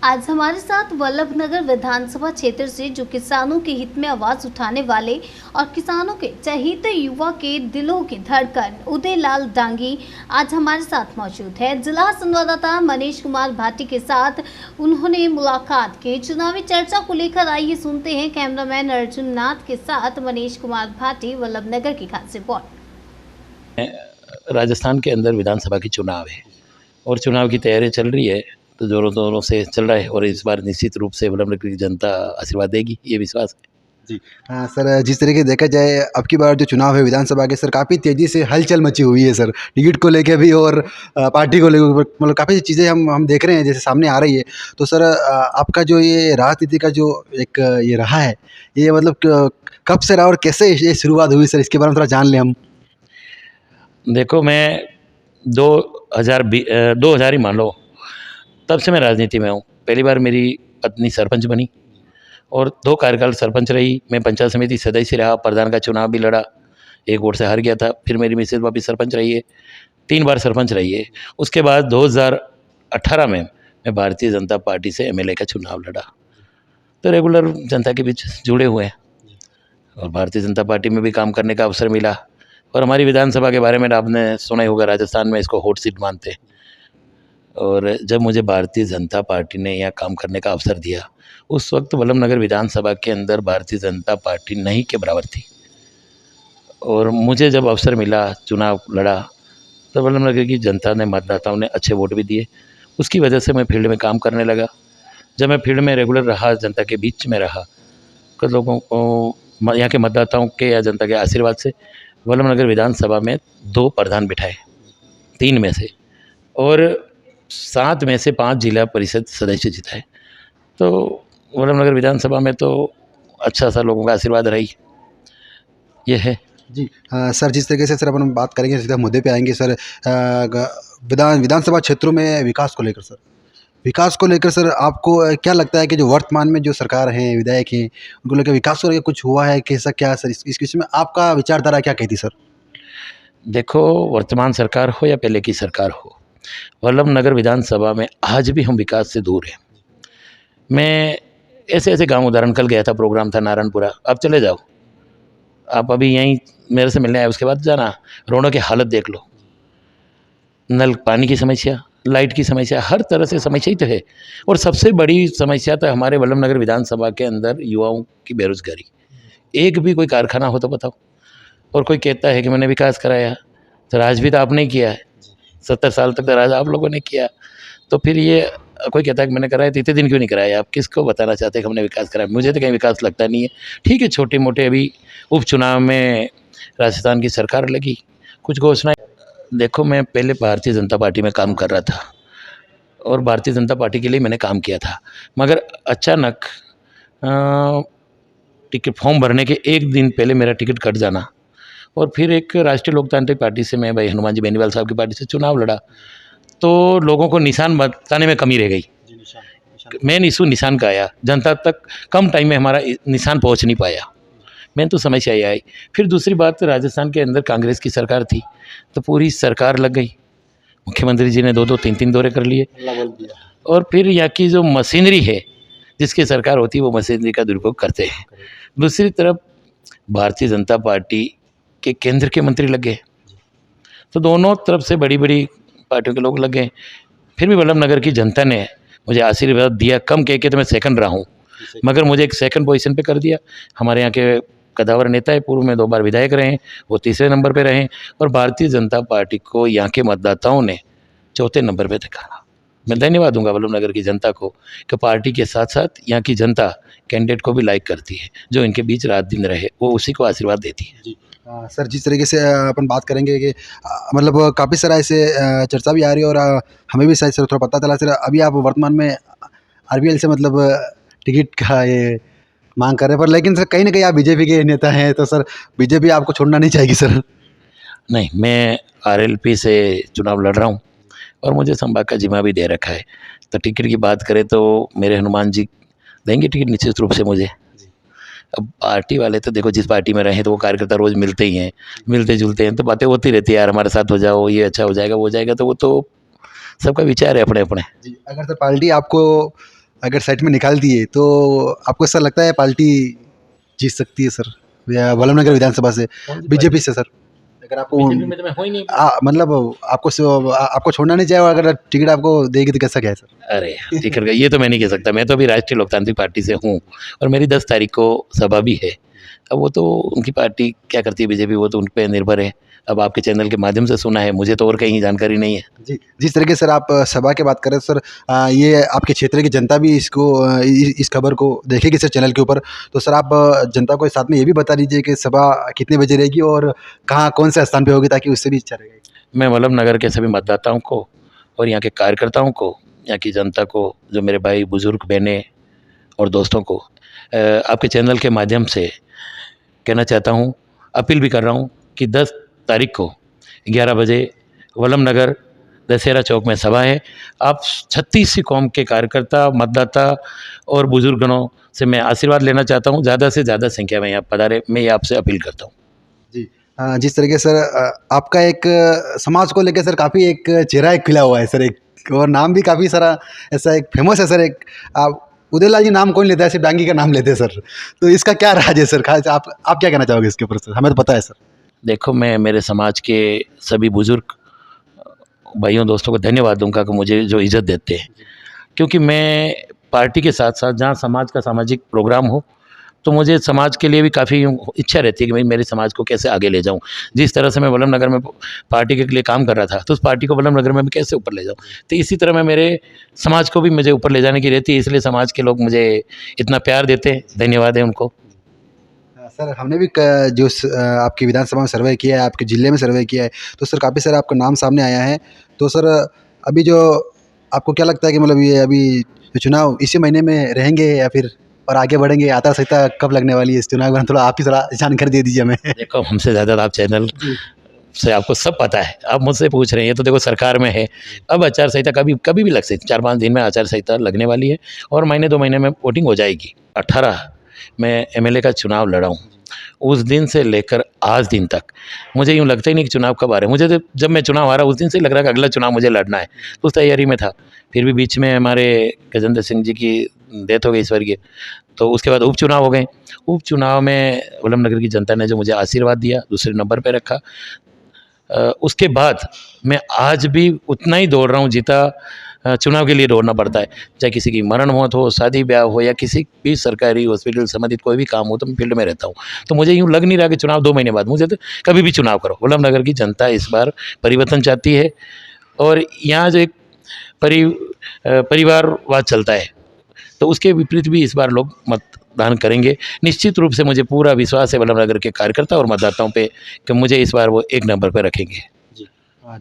आज हमारे साथ वल्लभनगर विधानसभा क्षेत्र से जो किसानों के हित में आवाज उठाने वाले और किसानों के चहेते युवा के दिलों की धड़कन उदय लाल डांगी आज हमारे साथ मौजूद है। जिला संवाददाता मनीष कुमार भाटी के साथ उन्होंने मुलाकात की। चुनावी चर्चा को लेकर आइए सुनते हैं कैमरामैन अर्जुन नाथ के साथ मनीष कुमार भाटी, वल्लभनगर की खास रिपोर्ट। राजस्थान के अंदर विधानसभा की चुनाव है और चुनाव की तैयारी चल रही है, तो जोरों से चल रहा है और इस बार निश्चित रूप से वल्लभनगर की जनता आशीर्वाद देगी, ये विश्वास है जी। हाँ सर, जिस तरीके से देखा जाए अब की बार जो चुनाव है विधानसभा के, सर काफ़ी तेज़ी से हलचल मची हुई है सर, टिकट को लेके भी और पार्टी को लेकर, मतलब काफ़ी चीज़ें हम देख रहे हैं जैसे सामने आ रही है। तो सर आपका जो ये राजनीति का जो एक ये रहा है, ये मतलब कब से रहा और कैसे ये शुरुआत हुई सर, इसके बारे में थोड़ा जान लें हम। देखो, मैं 2000 ही मान लो, तब से मैं राजनीति में हूँ। पहली बार मेरी पत्नी सरपंच बनी और 2 कार्यकाल सरपंच रही। मैं पंचायत समिति सदस्य रहा, प्रधान का चुनाव भी लड़ा, 1 वोट से हार गया था। फिर मेरी मिसेज वापिस सरपंच रही है, 3 बार सरपंच रही है। उसके बाद 2018 में मैं भारतीय जनता पार्टी से एमएलए का चुनाव लड़ा। तो रेगुलर जनता के बीच जुड़े हुए हैं और भारतीय जनता पार्टी में भी काम करने का अवसर मिला। और हमारी विधानसभा के बारे में आपने सुना ही होगा, राजस्थान में इसको हॉट सीट मानते हैं। और जब मुझे भारतीय जनता पार्टी ने यहाँ काम करने का अवसर दिया, उस वक्त वल्लभनगर विधानसभा के अंदर भारतीय जनता पार्टी नहीं के बराबर थी। और मुझे जब अवसर मिला, चुनाव लड़ा, तो वल्लभनगर की जनता ने, मतदाताओं ने अच्छे वोट भी दिए। उसकी वजह से मैं फील्ड में काम करने लगा। जब मैं फील्ड में रेगुलर रहा, जनता के बीच में रहा, तो लोगों को, यहाँ के मतदाताओं के या जनता के आशीर्वाद से वल्लभनगर विधानसभा में 2 प्रधान बिठाए, 3 में से, और 7 में से 5 जिला परिषद सदस्य जिताए। तो वल्लभनगर विधानसभा में तो अच्छा सा लोगों का आशीर्वाद रही, ये है जी। सर जिस तरीके से सर अपन बात करेंगे, सीधा मुद्दे पे आएंगे सर। विधानसभा क्षेत्रों में विकास को लेकर सर आपको क्या लगता है कि जो वर्तमान में जो सरकार हैं, विधायक हैं, उनको लेकर विकास को लेकर कुछ हुआ है, कैसा क्या सर, इस विषय में आपका विचारधारा क्या कहती सर? देखो, वर्तमान सरकार हो या पहले की सरकार हो, वल्लभनगर विधानसभा में आज भी हम विकास से दूर हैं। मैं ऐसे गांव, उदाहरण कल गया था, प्रोग्राम था नारायणपुरा, आप चले जाओ, आप अभी यहीं मेरे से मिलने आए, उसके बाद जाना, रोडों की हालत देख लो। नल पानी की समस्या, लाइट की समस्या, हर तरह से समस्या ही तो है। और सबसे बड़ी समस्या तो हमारे वल्लभनगर विधानसभा के अंदर युवाओं की बेरोजगारी। एक भी कोई कारखाना हो तो बताओ। और कोई कहता है कि मैंने विकास कराया, तो राज भी तो आपने ही किया है, 70 साल तक तो राज आप लोगों ने किया। तो फिर ये कोई कहता है कि मैंने कराया, तो इतने दिन क्यों नहीं कराया? आप किसको बताना चाहते हैं कि हमने विकास कराया? मुझे तो कहीं विकास लगता नहीं है। ठीक है, छोटे मोटे अभी उपचुनाव में राजस्थान की सरकार लगी, कुछ घोषणाएं। देखो, मैं पहले भारतीय जनता पार्टी में काम कर रहा था और भारतीय जनता पार्टी के लिए मैंने काम किया था, मगर अचानक टिकट फॉर्म भरने के 1 दिन पहले मेरा टिकट कट जाना, और फिर एक राष्ट्रीय लोकतांत्रिक पार्टी से, मैं भाई हनुमान जी बेनीवाल साहब की पार्टी से चुनाव लड़ा, तो लोगों को निशान बताने में कमी रह गई। मेन इशू निशान का आया, जनता तक कम टाइम में हमारा निशान पहुंच नहीं पाया। मैं तो समस्या आई। फिर दूसरी बात, राजस्थान के अंदर कांग्रेस की सरकार थी, तो पूरी सरकार लग गई। मुख्यमंत्री जी ने 2-2, 3-3 दौरे कर लिए। और फिर यहाँ की जो मशीनरी है, जिसकी सरकार होती है, वो मशीनरी का दुरुपयोग करते हैं। दूसरी तरफ भारतीय जनता पार्टी के केंद्र के मंत्री लग गए, तो दोनों तरफ से बड़ी बड़ी पार्टियों के लोग लग गए। फिर भी वल्लभनगर की जनता ने मुझे आशीर्वाद दिया, कम कह के तो मैं सेकंड रहा हूँ, मगर मुझे एक सेकंड पोजीशन पे कर दिया। हमारे यहाँ के कदावर नेता है, पूर्व में 2 बार विधायक रहे, वो तीसरे नंबर पे रहे, और भारतीय जनता पार्टी को यहाँ के मतदाताओं ने चौथे नंबर पे दिखाना। मैं धन्यवाद दूंगा वल्लभनगर की जनता को कि पार्टी के साथ साथ यहाँ की जनता कैंडिडेट को भी लाइक करती है, जो इनके बीच रात दिन रहे, वो उसी को आशीर्वाद देती है। सर जिस तरीके से अपन बात करेंगे कि मतलब काफ़ी सारा ऐसे चर्चा भी आ रही है और हमें भी शायद सर थोड़ा पता चला सर, अभी आप वर्तमान में आरबीएल से मतलब टिकट का ये मांग कर रहे हैं, पर लेकिन सर कहीं ना कहीं आप बीजेपी के नेता हैं, तो सर बीजेपी आपको छोड़ना नहीं चाहेगी सर? नहीं, मैं आरएलपी से चुनाव लड़ रहा हूँ और मुझे संभाग का जिम्मा भी दे रखा है। तो टिकट की बात करें तो मेरे हनुमान जी देंगे टिकट निश्चित रूप से मुझे। अब पार्टी वाले तो देखो, जिस पार्टी में रहे तो वो कार्यकर्ता रोज़ मिलते ही हैं, मिलते जुलते हैं, तो बातें होती रहती है, यार हमारे साथ हो जाओ, ये अच्छा हो जाएगा, वो हो जाएगा। तो वो तो सबका विचार है अपने अपने। जी, अगर सर पार्टी आपको अगर साइड में निकाल दिए तो आपको ऐसा लगता है पार्टी जीत सकती है सर, या वल्लभ नगर विधानसभा से बीजेपी से सर? अगर आपको बीजेपी में तो मैं हो ही नहीं। मतलब आपको छोड़ना नहीं चाहिए, अगर टिकट आपको देगी तो कैसा क्या है सर? अरे टिकट का ये तो मैं नहीं कह सकता, मैं तो अभी राष्ट्रीय लोकतांत्रिक पार्टी से हूँ और मेरी 10 तारीख को सभा भी है। अब वो तो उनकी पार्टी क्या करती है बीजेपी, वो तो उन पर निर्भर है। अब आपके चैनल के माध्यम से सुना है, मुझे तो और कहीं जानकारी नहीं है। जी, जिस तरीके सर आप सभा की बात करें सर, ये आपके क्षेत्र की जनता भी इसको इस खबर को देखेगी सर चैनल के ऊपर, तो सर आप जनता को साथ में ये भी बता दीजिए कि सभा कितने बजे रहेगी और कहाँ कौन से स्थान पे होगी, ताकि उससे भी इच्छा रहेगी। मैं वल्लभ नगर के सभी मतदाताओं को और यहाँ के कार्यकर्ताओं को, यहाँ की जनता को, जो मेरे भाई बुजुर्ग बहनें और दोस्तों को आपके चैनल के माध्यम से कहना चाहता हूँ, अपील भी कर रहा हूँ कि 10 तारीख को 11 बजे वल्लभ नगर दशहरा चौक में सभा है। आप 36 कौम के कार्यकर्ता, मतदाता और बुजुर्गनों से मैं आशीर्वाद लेना चाहता हूँ, ज़्यादा से ज़्यादा संख्या में यहाँ पधारे, मैं ये आपसे अपील करता हूँ। जी, जिस तरीके सर आपका एक समाज को लेकर सर काफ़ी एक चेहरा एक खिला हुआ है सर, एक और नाम भी काफ़ी सारा ऐसा एक फेमस है सर। एक आप उदयलाल जी नाम कौन लेता है, सिर्फ डांगी का नाम लेते हैं सर, तो इसका क्या राज है सर? खास आप क्या कहना चाहोगे इसके ऊपर सर? हमें तो पता है सर। देखो, मैं मेरे समाज के सभी बुजुर्ग भाइयों दोस्तों को धन्यवाद दूंगा कि मुझे जो इज़्ज़त देते हैं, क्योंकि मैं पार्टी के साथ साथ जहाँ समाज का सामाजिक प्रोग्राम हो तो मुझे समाज के लिए भी काफ़ी इच्छा रहती है कि मैं मेरे समाज को कैसे आगे ले जाऊं। जिस तरह से मैं वल्लभ नगर में पार्टी के लिए काम कर रहा था, तो उस पार्टी को वल्लभ नगर में भी कैसे ऊपर ले जाऊं, तो इसी तरह मैं मेरे समाज को भी मुझे ऊपर ले जाने की रहती है। इसलिए समाज के लोग मुझे इतना प्यार देते हैं, धन्यवाद है उनको। सर हमने भी आपकी विधानसभा में सर्वे किया है, आपके ज़िले में सर्वे किया है, तो सर काफ़ी सारा आपका नाम सामने आया है। तो सर अभी जो आपको क्या लगता है कि मतलब ये अभी जो चुनाव इसी महीने में रहेंगे या फिर और आगे बढ़ेंगे? आचार संहिता कब लगने वाली है इस चुनाव के बाद? थोड़ा आप ही थोड़ा जानकारी दे दीजिए हमें। देखो, हमसे ज़्यादा आप चैनल से आपको सब पता है, आप मुझसे पूछ रहे हैं, ये तो देखो सरकार में है। अब आचार संहिता कभी भी लग सकती है, 4-5 दिन में आचार संहिता लगने वाली है और महीने 2 महीने में वोटिंग हो जाएगी। 18 मैं एमएलए का चुनाव लड़ा हूँ, उस दिन से लेकर आज दिन तक मुझे यूँ लगता ही नहीं कि चुनाव कब आ रहा है। मुझे तो जब मैं चुनाव हारा उस दिन से लग रहा है कि अगला चुनाव मुझे लड़ना है, तो उस तैयारी में था। फिर भी बीच में हमारे गजेंद्र सिंह जी की डेथ हो गई स्वर्गीय, तो उसके बाद उपचुनाव हो गए। उपचुनाव में वल्लभ नगर की जनता ने जो मुझे आशीर्वाद दिया, दूसरे नंबर पर रखा। उसके बाद मैं आज भी उतना ही दौड़ रहा हूँ जितना चुनाव के लिए दौड़ना पड़ता है। चाहे किसी की मरण मौत हो, शादी ब्याह हो या किसी भी सरकारी हॉस्पिटल संबंधित कोई भी काम हो, तो मैं फील्ड में रहता हूँ। तो मुझे यूँ लग नहीं रहा कि चुनाव 2 महीने बाद, मुझे तो कभी भी चुनाव करो। वल्लभ नगर की जनता इस बार परिवर्तन चाहती है और यहाँ जो एक परिवारवाद चलता है, तो उसके विपरीत भी इस बार लोग मतदान करेंगे। निश्चित रूप से मुझे पूरा विश्वास है वल्लभ नगर के कार्यकर्ता और मतदाताओं पे कि मुझे इस बार वो 1 नंबर पर रखेंगे।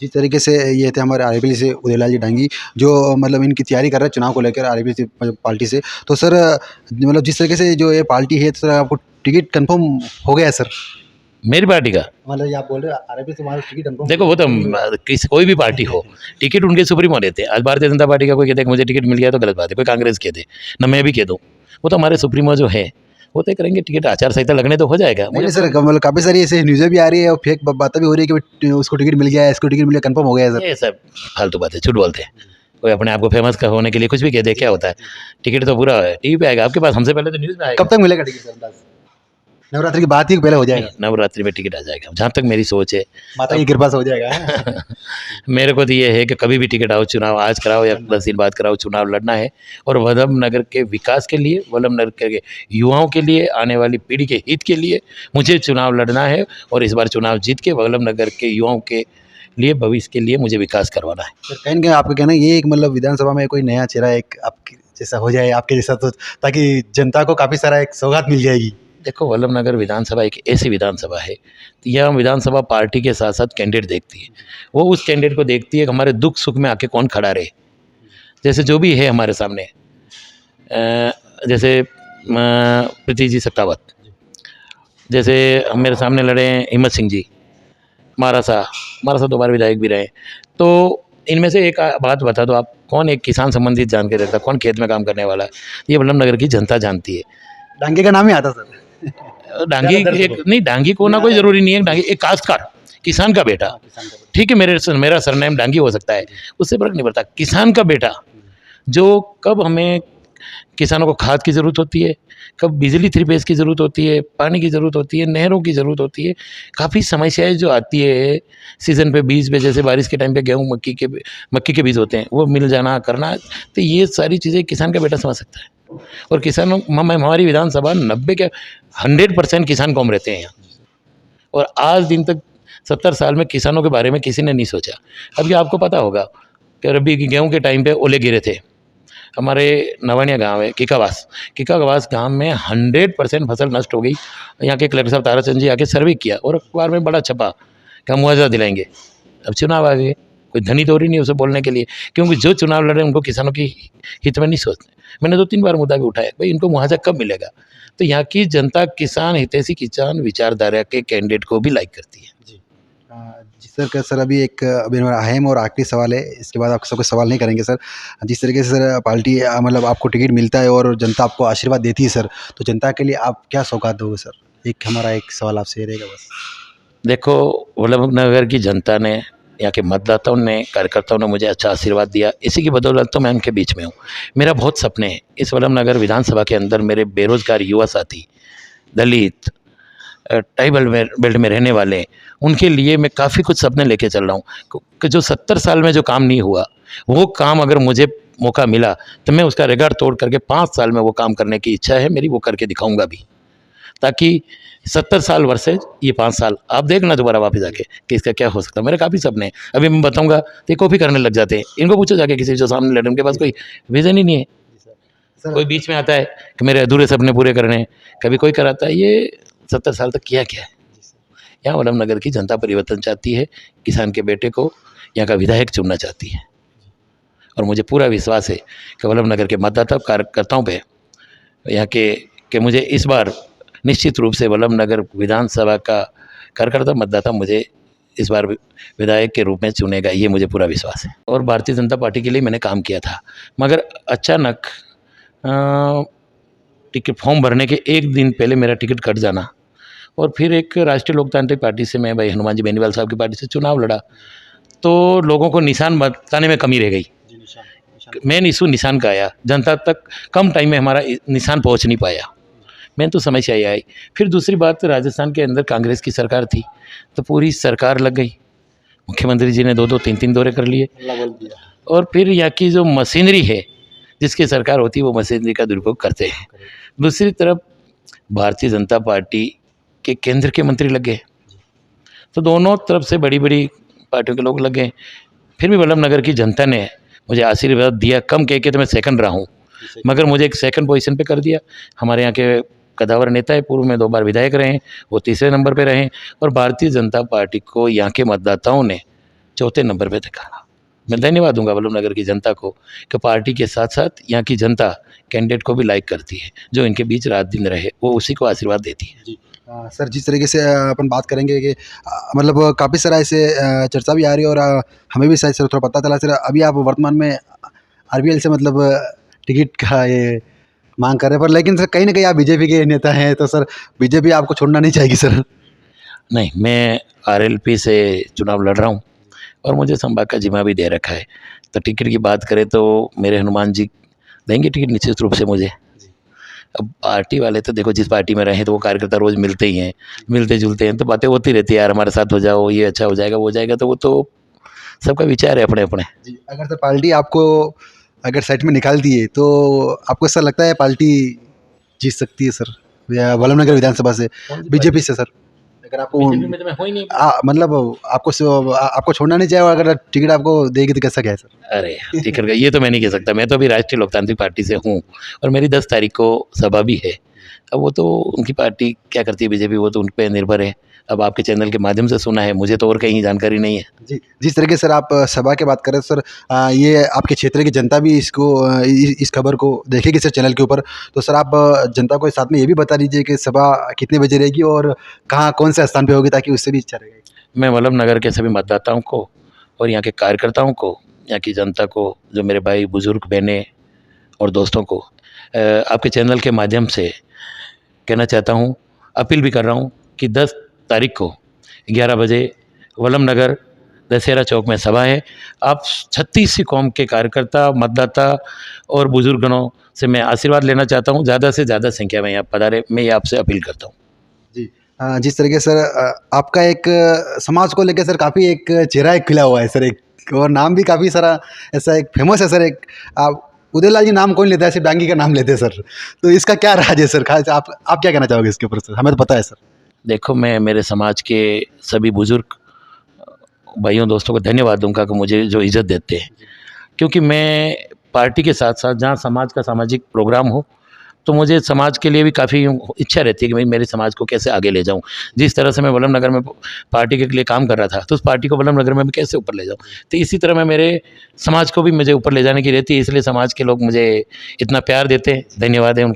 जिस तरीके से ये थे हमारे आरएलपी से उदयलाल जी डांगी, जो मतलब इनकी तैयारी कर रहे हैं चुनाव को लेकर आरएलपी से पार्टी से। तो सर मतलब जिस तरीके से जो ये पार्टी है, तो सर आपको टिकट कंफर्म हो गया है सर? मेरी पार्टी का मतलब ये आप बोल रहे हैं आरएलपी से हमारा टिकट कंफर्म? देखो, वो तो कोई भी पार्टी हो, टिकट उनके सुप्रीमो देते हैं। आज भारतीय जनता पार्टी का कोई कहते हैं कि मुझे टिकट मिल गया तो गलत बात है, कोई कांग्रेस कह दे ना मैं भी कह दूँ, वो तो हमारे सुप्रीमो जो है वो तय करेंगे। टिकट आचार संहिता लगने तो हो जाएगा। नहीं सर, मतलब काफ़ी सारी ऐसे न्यूज़ें भी आ रही है और फेक बातें भी हो रही है कि उसको टिकट मिल गया है, इसको टिकट मिल गया, कंफर्म हो गया है सर। ये सब फालतू बात है, झूठ बोलते हैं। कोई अपने आप को फेमस होने के लिए कुछ भी कह दे, क्या होता है? टिकट तो पूरा टीवी पे आएगा आपके पास, हमसे पहले तो न्यूज़ में आएगा। कब तक मिलेगा टिकट सर? नवरात्रि की बात ही पहले हो जाएगा? नवरात्रि में टिकट आ जाएगा, जहाँ तक मेरी सोच है। माता की कृपा से हो जाएगा। मेरे को तो ये है कि कभी भी टिकट आओ, चुनाव आज कराओ या 10 दिन बाद कराओ, चुनाव लड़ना है और वल्लभ नगर के विकास के लिए, वल्लभ नगर के युवाओं के लिए, आने वाली पीढ़ी के हित के लिए मुझे चुनाव लड़ना है और इस बार चुनाव जीत के वल्लभ नगर के युवाओं के लिए, भविष्य के लिए मुझे विकास करवाना है। सर कहीं ना कहीं आपका कहना है ये एक मतलब विधानसभा में कोई नया चेहरा एक आपके जैसा हो जाए, आपके जैसा, तो ताकि जनता को काफ़ी सारा एक सौगात मिल जाएगी। देखो, वल्लभ नगर विधानसभा एक ऐसी विधानसभा है, यह विधानसभा पार्टी के साथ साथ कैंडिडेट देखती है। वो उस कैंडिडेट को देखती है कि हमारे दुख सुख में आके कौन खड़ा रहे। जैसे जो भी है हमारे सामने, जैसे प्रीति जी सत्तावत, जैसे मेरे सामने लड़े हैं हिम्मत सिंह जी, मारासा 2 बार विधायक भी रहे। तो इनमें से एक बात बता दो आप, कौन एक किसान संबंधित जानकारी रखता है, कौन खेत में काम करने वाला है? ये वल्लभ नगर की जनता जानती है। डांगे का नाम ही आता सर। डांगी एक नहीं, डांगी को ना कोई ज़रूरी नहीं है। डांगी एक काश्तकार, किसान का बेटा, ठीक है, मेरा सरनेम डांगी हो सकता है, उससे फर्क नहीं पड़ता। किसान का बेटा जो कब हमें किसानों को खाद की ज़रूरत होती है, कब बिजली 3 फेज़ की ज़रूरत होती है, पानी की ज़रूरत होती है, नहरों की ज़रूरत होती है। काफ़ी समस्याएं जो आती है सीज़न पे, बीज पे, जैसे बारिश के टाइम पे गेहूँ मक्की के बीज होते हैं, वो मिल जाना करना, तो ये सारी चीज़ें किसान का बेटा समझ सकता है। और किसानों हमारी विधानसभा 90 के 100% किसान कौम रहते हैं यहाँ, और आज दिन तक 70 साल में किसानों के बारे में किसी ने नहीं सोचा। अभी आपको पता होगा कि रबी की गेहूँ के टाइम पे ओले गिरे थे। हमारे नवानिया गांव है किकावास गांव में 100% फसल नष्ट हो गई। यहाँ के कलेक्टर साहब ताराचंद जी आके सर्वे किया और अखबार में बड़ा छपा कि हम मुआवजा दिलाएंगे। अब चुनाव आ गए, कोई धनी दौरी नहीं उसे बोलने के लिए, क्योंकि जो चुनाव लड़े उनको किसानों की हित में नहीं सोचते। मैंने 2-3 बार मुद्दा भी उठाया, भाई इनको मुआवजा कब मिलेगा। तो यहाँ की जनता किसान हितैषी किसान विचारधारा के कैंडिडेट को भी लाइक करती है। जी सर, सर अभी अभी हमारा अहम और आखिरी सवाल है, इसके बाद आपसे कोई सवाल नहीं करेंगे सर। जिस तरीके से सर पार्टी मतलब आपको टिकट मिलता है और जनता आपको आशीर्वाद देती है सर, तो जनता के लिए आप क्या सौगात दोगे सर? हमारा एक सवाल आपसे ये रहेगा बस। देखो, वल्लभ नगर की जनता ने, यहाँ के मतदाताओं ने, कार्यकर्ताओं ने मुझे अच्छा आशीर्वाद दिया, इसी की बदौलत तो मैं उनके बीच में हूँ। मेरा बहुत सपने हैं इस वल्लभ नगर विधानसभा के अंदर, मेरे बेरोजगार युवा साथी, दलित, ट्राइबल बेल्ट में रहने वाले, उनके लिए मैं काफ़ी कुछ सपने लेके चल रहा हूँ कि जो 70 साल में जो काम नहीं हुआ, वो काम अगर मुझे मौका मिला तो मैं उसका रिकॉर्ड तोड़ करके 5 साल में वो काम करने की इच्छा है मेरी, वो करके दिखाऊंगा भी, ताकि 70 साल वर्सेज ये 5 साल आप देखना दोबारा वापस आके कि इसका क्या हो सकता है। मेरे काफ़ी सपने हैं, अभी मैं बताऊंगा तो ये कॉपी करने लग जाते हैं। इनको पूछो जाके किसी जो सामने लड़े, उनके पास कोई विजन ही नहीं है। कोई बीच में आता है कि मेरे अधूरे सपने पूरे करने हैं, कभी कोई कराता है। ये 70 साल तक किया क्या है? यहाँ वल्लभ नगर की जनता परिवर्तन चाहती है, किसान के बेटे को यहाँ का विधायक चुनना चाहती है, और मुझे पूरा विश्वास है कि वल्लभ नगर के मतदाता कार्यकर्ताओं पे यहाँ के मुझे इस बार निश्चित रूप से वल्लभ नगर विधानसभा का कार्यकर्ता मतदाता मुझे इस बार विधायक के रूप में चुनेगा, ये मुझे पूरा विश्वास है। और भारतीय जनता पार्टी के लिए मैंने काम किया था, मगर अचानक टिकट फॉर्म भरने के 1 दिन पहले मेरा टिकट कट जाना, और फिर एक राष्ट्रीय लोकतांत्रिक पार्टी से मैं भाई हनुमान जी बेनीवाल साहब की पार्टी से चुनाव लड़ा, तो लोगों को निशान बताने में कमी रह गई। मेन इशू निशान का आया, जनता तक कम टाइम में हमारा निशान पहुंच नहीं पाया, मैं तो समस्या ही आई। फिर दूसरी बात, राजस्थान के अंदर कांग्रेस की सरकार थी, तो पूरी सरकार लग गई, मुख्यमंत्री जी ने 2-2, 3-3 दौरे कर लिए, और फिर यहाँ की जो मशीनरी है, जिसकी सरकार होती है, वो मशीनरी का दुरुपयोग करते हैं। दूसरी तरफ भारतीय जनता पार्टी के केंद्र के मंत्री लग गए, तो दोनों तरफ से बड़ी बड़ी पार्टियों के लोग लग गए। फिर भी वल्लभ नगर की जनता ने मुझे आशीर्वाद दिया, कम कह के तो मैं सेकंड रहा हूँ, मगर मुझे एक सेकंड पोजीशन पे कर दिया। हमारे यहाँ के कदावर नेता है, पूर्व में 2 बार विधायक रहे हैं, वो 3रे नंबर पे रहे, और भारतीय जनता पार्टी को यहाँ के मतदाताओं ने 4थे नंबर पे दिखाया। मैं धन्यवाद दूंगा वल्लभ नगर की जनता को कि पार्टी के साथ साथ यहाँ की जनता कैंडिडेट को भी लाइक करती है, जो इनके बीच रात दिन रहे, वो उसी को आशीर्वाद देती है। जी सर, जिस तरीके से अपन बात करेंगे कि मतलब काफ़ी सारा ऐसे चर्चा भी आ रही है, और हमें भी शायद सर थोड़ा पता चला सर, अभी आप वर्तमान में आरबीएल से मतलब टिकट का ये मांग कर रहे हैं, पर लेकिन सर कहीं ना कहीं आप बीजेपी के नेता हैं, तो सर बीजेपी आपको छोड़ना नहीं चाहेगी सर? नहीं, मैं आरएलपी से चुनाव लड़ रहा हूँ, और मुझे संभाग का जिम्मा भी दे रखा है। तो टिकट की बात करें तो मेरे हनुमान जी देंगे टिकट निश्चित रूप से मुझे। अब पार्टी वाले तो देखो, जिस पार्टी में रहे तो वो कार्यकर्ता रोज़ मिलते ही हैं, मिलते जुलते हैं, तो बातें होती रहती है, यार हमारे साथ हो जाओ, ये अच्छा हो जाएगा, वो हो जाएगा, तो वो तो सबका विचार है अपने अपने। जी, अगर सर पार्टी आपको अगर साइड में निकाल दिए, तो आपको ऐसा लगता है पार्टी जीत सकती है सर वल्लभ नगर विधानसभा से, बीजेपी से सर? अगर आपको बीजेपी में तो मैं हो ही नहीं। मतलब आपको छोड़ना नहीं चाहिए, और अगर टिकट आपको देगी तो कैसा क्या है सर? अरे टिकट का ये तो मैं नहीं कह सकता, मैं तो अभी राष्ट्रीय लोकतांत्रिक पार्टी से हूँ, और मेरी 10 तारीख को सभा भी है। अब वो तो उनकी पार्टी क्या करती है बीजेपी, वो तो उन पर निर्भर है। अब आपके चैनल के माध्यम से सुना है, मुझे तो और कहीं जानकारी नहीं है। जी, जिस तरीके से सर आप सभा की बात करें सर, ये आपके क्षेत्र की जनता भी इस खबर को देखेगी सर चैनल के ऊपर, तो सर आप जनता को साथ में ये भी बता दीजिए कि सभा कितने बजे रहेगी और कहाँ कौन से स्थान पे होगी, ताकि उससे भी इच्छा रहेगी। मैं वल्लभ नगर के सभी मतदाताओं को और यहाँ के कार्यकर्ताओं को, यहाँ की जनता को, जो मेरे भाई बुजुर्ग बहनें और दोस्तों को आपके चैनल के माध्यम से कहना चाहता हूँ, अपील भी कर रहा हूँ कि 10 तारीख को 11 बजे वल्लभ नगर दशहरा चौक में सभा है। आप 36 कौम के कार्यकर्ता, मतदाता और बुजुर्गनों से मैं आशीर्वाद लेना चाहता हूँ, ज़्यादा से ज़्यादा संख्या में यहाँ पधारे, मैं ये आपसे अपील करता हूँ। जी। जिस तरीके सर आपका एक समाज को लेकर सर काफ़ी एक चेहरा एक खिला हुआ है सर, एक और नाम भी काफ़ी सारा ऐसा एक फेमस है सर। एक आप उदयलाल जी नाम कौन लेता है, सिर्फ डांगी का नाम लेते हैं सर। तो इसका क्या राज है सर? खास आप क्या कहना चाहोगे इसके ऊपर सर? हमें तो पता है सर। देखो, मैं मेरे समाज के सभी बुजुर्ग भाइयों दोस्तों को धन्यवाद दूंगा कि मुझे जो इज़्ज़त देते हैं, क्योंकि मैं पार्टी के साथ साथ जहाँ समाज का सामाजिक प्रोग्राम हो तो मुझे समाज के लिए भी काफ़ी इच्छा रहती है कि भाई मेरे समाज को कैसे आगे ले जाऊं। जिस तरह से मैं वल्लभ नगर में पार्टी के लिए काम कर रहा था, तो उस पार्टी को वल्लभ नगर में मैं कैसे ऊपर ले जाऊं, तो इसी तरह मैं मेरे समाज को भी मुझे ऊपर ले जाने की रहती है। इसलिए समाज के लोग मुझे इतना प्यार देते हैं, धन्यवाद है उनका।